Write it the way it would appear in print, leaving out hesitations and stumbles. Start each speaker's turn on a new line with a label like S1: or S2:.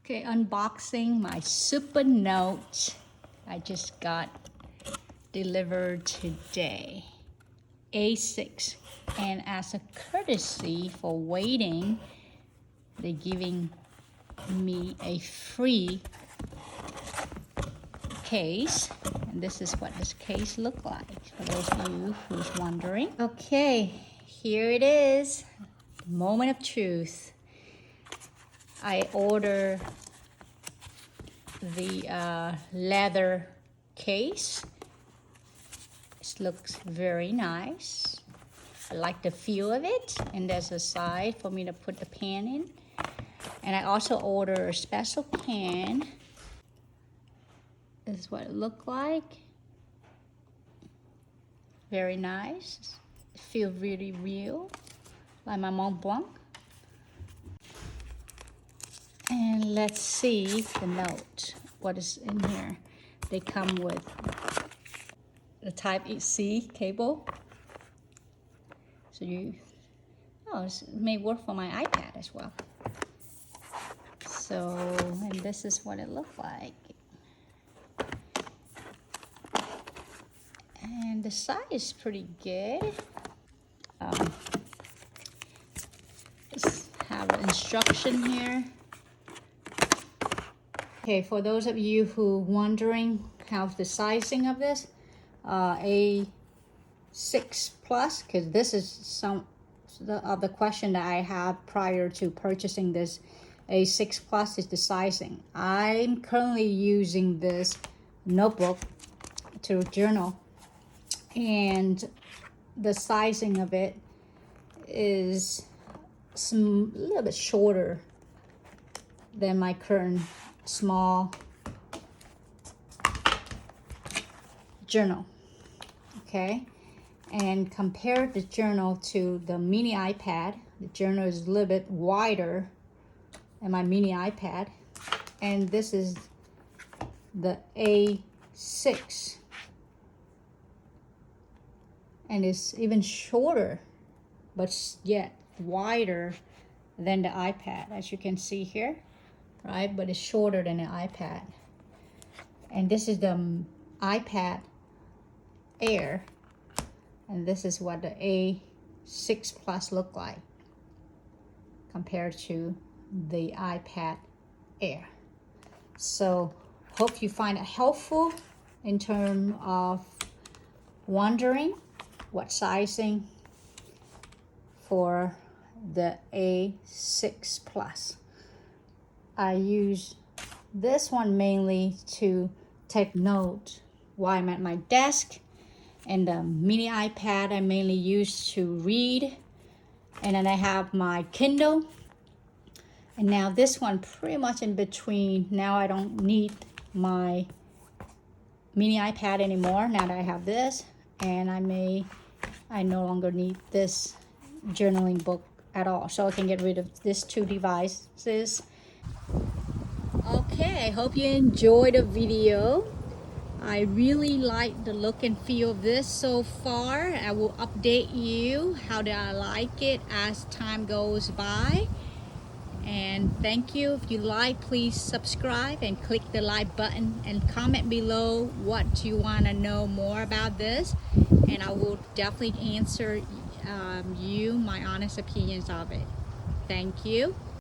S1: Okay, unboxing my Supernote. I just got delivered today. A6. And as a courtesy for waiting, they're giving me a free case. And this is what this case looks like, for those of you who's wondering. Okay, here it is. The moment of truth. I ordered the leather case. It looks very nice. I like the feel of it, and there's a side for me to put the pen in. And I also ordered a special pen. This is what it looks like. Very nice. It feels really real, like my Mont Blanc. And let's see the note, what is in here. They come with the Type-C cable. So it may work for my iPad as well. So, and this is what it looks like. And the size is pretty good. Just have an instruction here. Okay, for those of you who wondering how's the sizing of this, A6 Plus, because this is some of the question that I have prior to purchasing this. A6 Plus is the sizing. I'm currently using this notebook to journal, and the sizing of it is a little bit shorter than my current small journal. Okay, and compare the journal to the mini iPad. The journal is a little bit wider than my mini iPad, and this is the A6, and it's even shorter but yet wider than the iPad, as you can see here, right? But it's shorter than the iPad. And this is the iPad Air, and this is what the A6 Plus look like compared to the iPad Air. So hope you find it helpful in terms of wondering what sizing for the A6 Plus. I use this one mainly to take note while I'm at my desk, and the mini iPad I mainly use to read, and then I have my Kindle. And now this one pretty much in between. Now I don't need my mini iPad anymore now that I have this, and I no longer need this journaling book at all, so I can get rid of these two devices. Okay, I hope you enjoyed the video. I really like the look and feel of this so far. I will update you how do I like it as time goes by. And thank you. If you like, please subscribe and click the like button and comment below what you want to know more about this, and I will definitely answer you my honest opinions of it. Thank you.